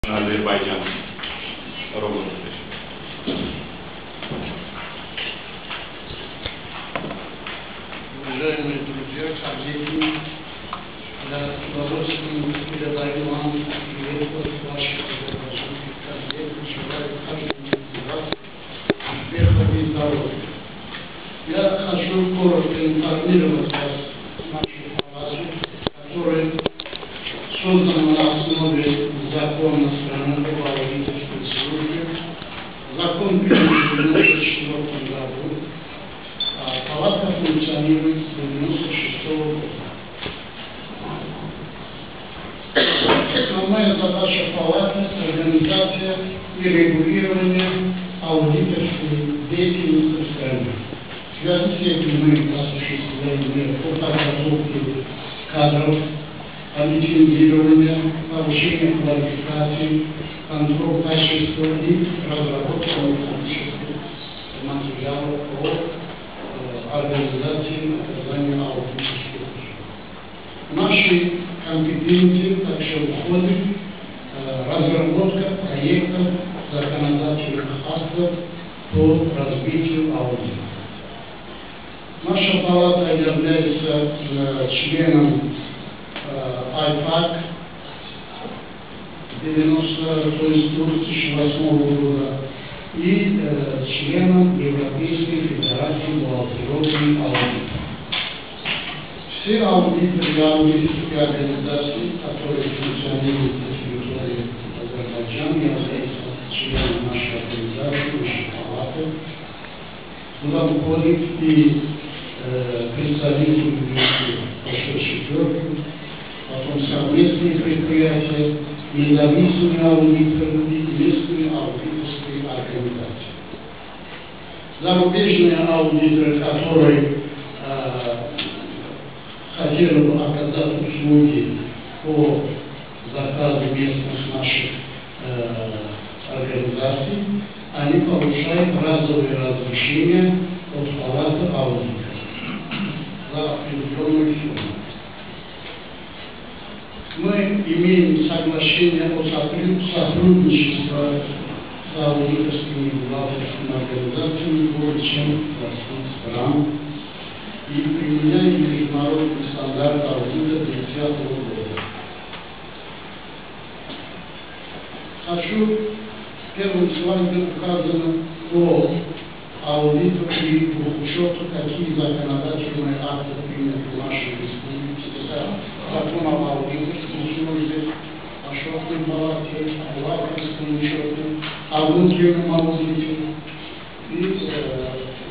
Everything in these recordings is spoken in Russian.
Азербайджан. Ровно. Уважаемые друзья, коллеги, я с удовольствием передаю вам привет от ваших азербайджанских коллег, желаю каждому из вас успехов и здоровья. Я хочу коротко информировать вас о нашей палате, которая создана на основе закона страны об аудиторской службе. Закон принят в 1994 году. Палата функционирует с 1996 года. Основная задача палаты – организация и регулирование аудиторской деятельности в стране. В связи с этим мы осуществляем меры по подготовке кадров, лицензирования, повышения квалификации, контроль качества и разработка методических материалов по организации оказания аудиторских услуг. В нашей компетенции также входит разработка проектов законодательных актов по развитию аудита. Наша палата является членом IPAC 2008 года и членом Европейской Федерации бухгалтеров и аудиторов. Все аудиторы и аудиторские организации, которые функционируют на территории Азербайджана, являются членами нашей организации, нашей палаты. Туда входит и представители прошедшей четверки, потом совместные предприятия, независимые аудиторы и местные аудиторские организации. Зарубежные аудиторы, которые хотели бы оказать услуги по заказу местных наших организаций, они получают разовые разрешения от палаты аудиторов за определенную сумму. Мы имеем соглашение о сотрудничестве с аудиторскими бухгалтерскими организациями более чем 20 стран и применяем международный стандарт аудита 2010 года. Хочу первым слайдом указано по аудиту и учету, какие законодательные акты приняты в нашей республике. Это закон об аудиторской службе, о счетной палате, о бухгалтерском учете, о внутреннем аудите и,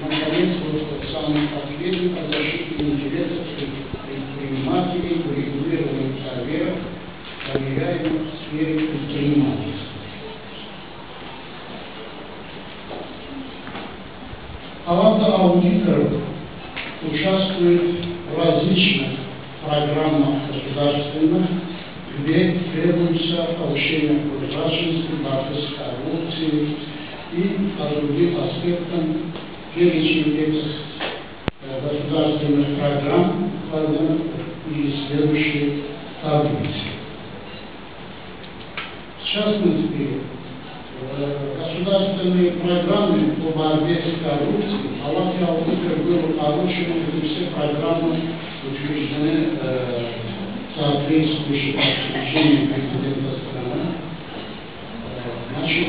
наконец, вот самый последний о защите интересов предпринимателей, урегулированных проверок, проверяемых в сфере предпринимательства. Палата аудиторов участвует в различных программах государственных, где требуется повышение прозрачности, борьбы с коррупцией и по другим аспектам. Перечень этих государственных программ указан и следующей таблице. В частности, государственные программы по борьбе с коррупцией, палате аудиторов было поручено, и все программы утверждены соответствующим распоряжением президента страны. Значит,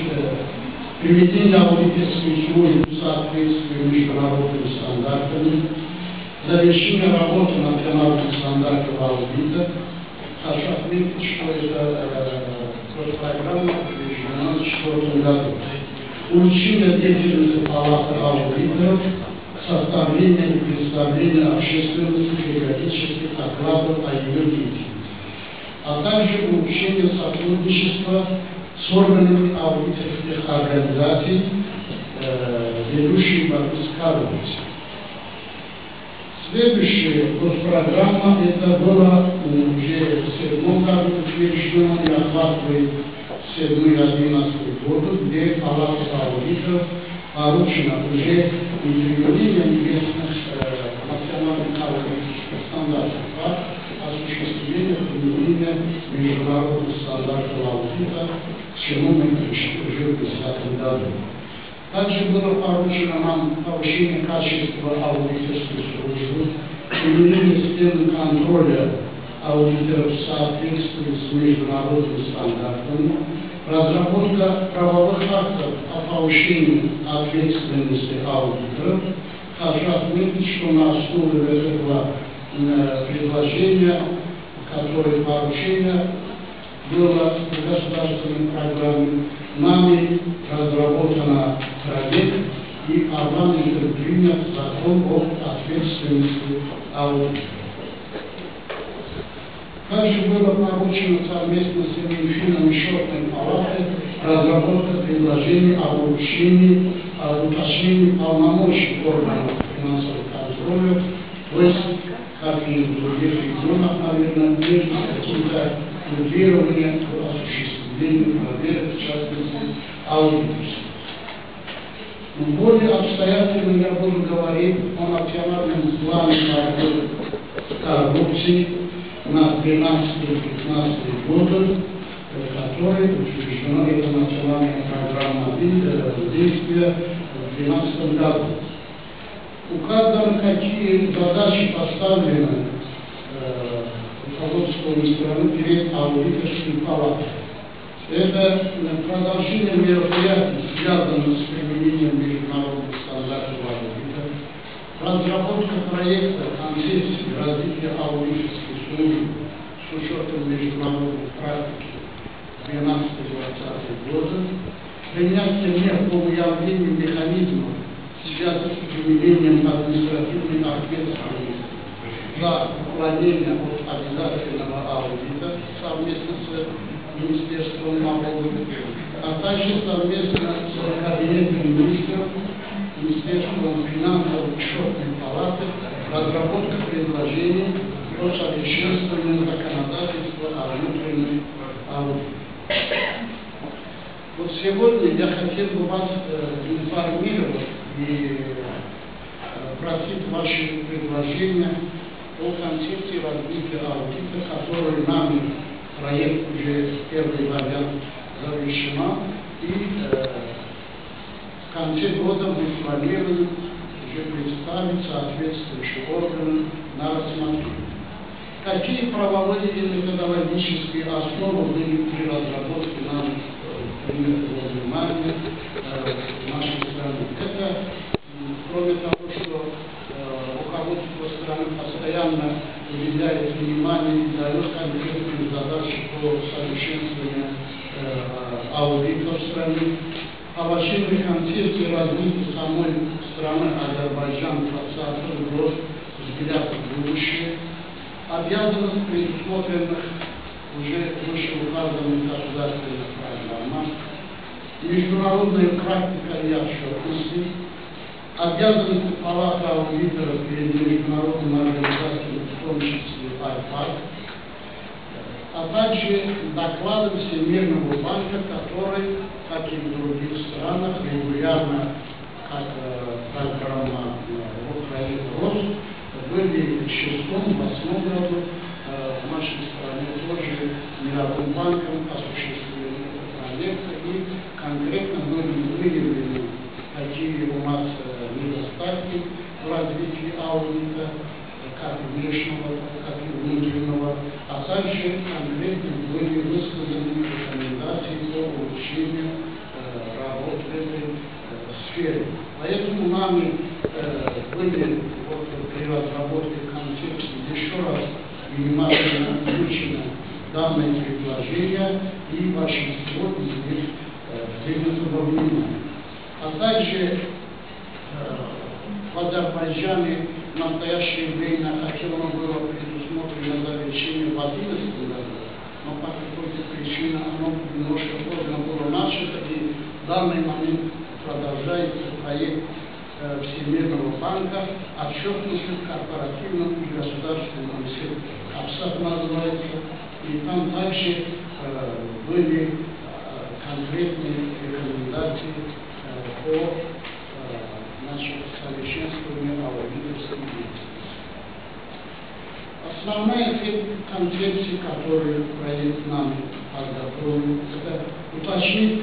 приведение аудиторской службы в соответствии международными стандартами, завершение работы национальных стандартов аудита. Хочу отметить, что эта программа утверждена в 2004 году. Улучшение деятельности палаты аудиторов, составление и представление общественности периодических докладов о ее деятельности, а также улучшение сотрудничества с органами аудиторских организаций, ведущих борьбу с коррупцией. Следующая госпрограмма, это было уже в 2007 году утверждено и охватывает 2007-2011 годы, где палата аудиторов поручено уже интервьюирование местных национальных аудиторских стандартов, осуществление применения международных стандартов аудита к чему мы пришли уже в 2010 году. Также было поручено нам повышение качества аудиторской службы, применение системы контроля аудиторов в соответствии с международными стандартами, разработка правовых актов о повышении ответственности аудиторов. Хочу отметить, что на основе этого предложения, которое поручение было в государственной программе, нами разработан проект и парламентом принят закон об ответственности аудитора. Также было поручено совместно с Минфином и Счетной палатой разработка предложений о улучшении, уточнении полномочий органов финансового контроля, то есть, как и в других регионах, наверное, есть какие-то дублирования по осуществлению проверок, в частности, аудиторства. Более обстоятельно я буду говорить о национальном плане борьбы с коррупцией на 13-15 годы, который учреждена эта национальная программа действия в 2012 году. Указано, какие задачи поставлены руководством страны перед аудиторской палатой. Это продолжение мероприятий, связанных с применением международных стандартов аудита, разработка проекта концепции развития аудиторской службы с учетом международной практики 12-20 года, принятие мер по выявлению механизмов, связанных с применением административной ответственности за уклонение от обязательного аудита совместно с Министерством налогов, а также совместно с Кабинетом министров, Министерством финансов и Счетной палаты разработка предложений по совершенствованию законодательства о внутренней аудите. Вот сегодня я хотел бы вас информировать и просить ваши предложения о концепции развития аудита, который нами проект уже первый вариант завершена, и в конце года мы планируем уже представить соответствующие органы на рассмотрение. Какие правовые и методологические основы были при разработке нами принятого внимания нашей страны? Это, кроме того, что руководство страны постоянно уделяет внимание и дает конкретные задачи по совершенствованию аудита в стране, овощной концепции развития самой страны Азербайджан 20 год, взгляд в будущее, обязанность предусмотренных уже вышеуказанных государственных программах, международная практика и отчетности, обязанности палаты аудиторов перед международным организацией, в том числе АйПАК, а также доклады Всемирного банка, который, как и в других странах, регулярно, как программа «Украина рост», были в 6-8 году в нашей стране тоже Мировым банком осуществлены проекты, и конкретно были выявлены какие у нас недостатки в развитии аудита, как внешнего, так и внутреннего, а также конкретно были высказаны рекомендации по улучшению работы в этой сфере. Поэтому нами были при разработке концепции еще раз внимательно изучено данное предложение, и большинство из них принято во внимание. А также в Азербайджане в настоящее время, хотя оно было предусмотрено завершение в 2011 году, но по какой-то причине оно немножко поздно было начато, и в данный момент продолжается проект Всемирного банка отчетности в корпоративном и государственном секторе. АПСАТ называется, и там также были конкретные рекомендации по совершенствованию аудиторской деятельности. Основная цель концепции, которую проект нам подготовил, это уточнение уточнить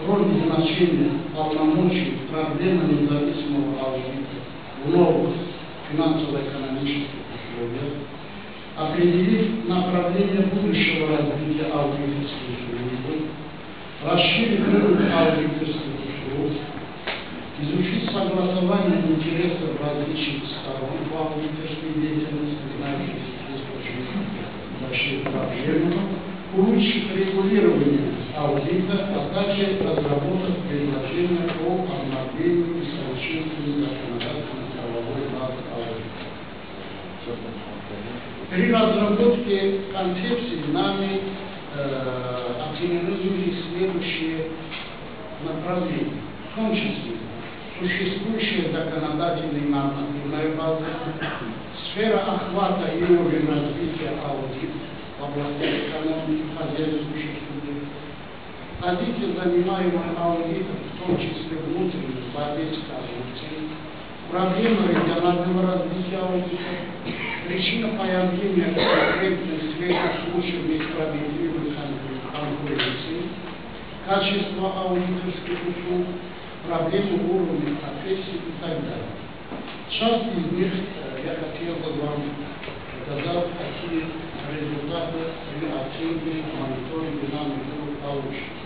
роль и значение полномочий проблемы независимого аудита в новых финансово-экономических условиях, определить направление будущего развития аудиторской службы, расширить рынок аудиторских услуг, изучить согласование интересов различных сторон в аудиторской деятельности, знаете, здесь очень большие проблемы, улучшить регулирование аудита, а также разработать предложения по обновлению и совершенствованию законодательной правовой базы аудита. При разработке концепции нами оценены следующие направления, в том числе существующая законодательная и нормативная база, сфера охвата и уровень развития аудита в области экономики, хозяйствующих субъектов, позиция, занимаемая аудитом, в том числе внутренней борьбе с коррупцией, проблема регионального развития аудита, причина появления конкретных средних случаев несправедливой конкуренции, качество аудиторских услуг, проблемы уровня профессии и так далее. Часть из них я хотел бы вам показать, какие результаты при оценке мониторинга нами будут получены.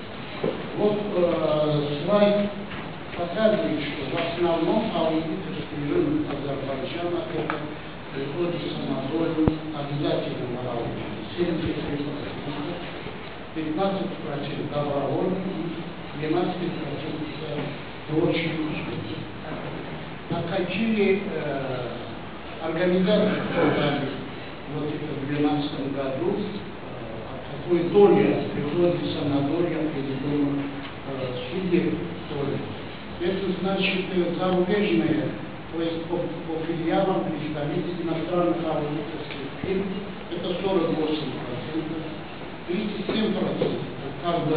Вот слайд показывает, что в основном аудиторский рынок Азербайджана это приходится на долю обязательного аудита. 73%, 15% добровольных и 12% прочие услуги. А какие организации создали вот это в 2012 году, какой доля приходится на долю определенных субъектов. Это значит зарубежные, то есть по филиалам представителей иностранных аудиторских фирм, это 48%, 37% как бы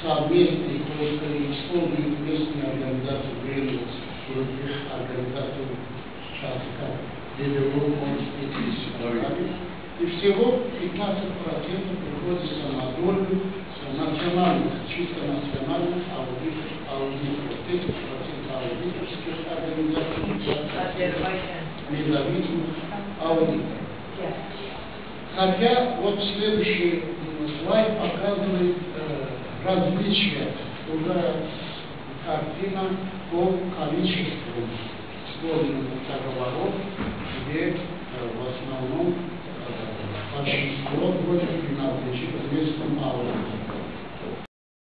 совместные, то есть используют местные организации, Гринвуд, других организаций, сейчас как Development и всего 15% приходится на долю национальных, чисто национальных аудиторов, 30% аудиторских организаций, независимых аудиторов. Хотя вот следующий слайд показывает различия, уже картина по количеству использованных договоров, где в основном большинство будет принадлежит местным аудиторам.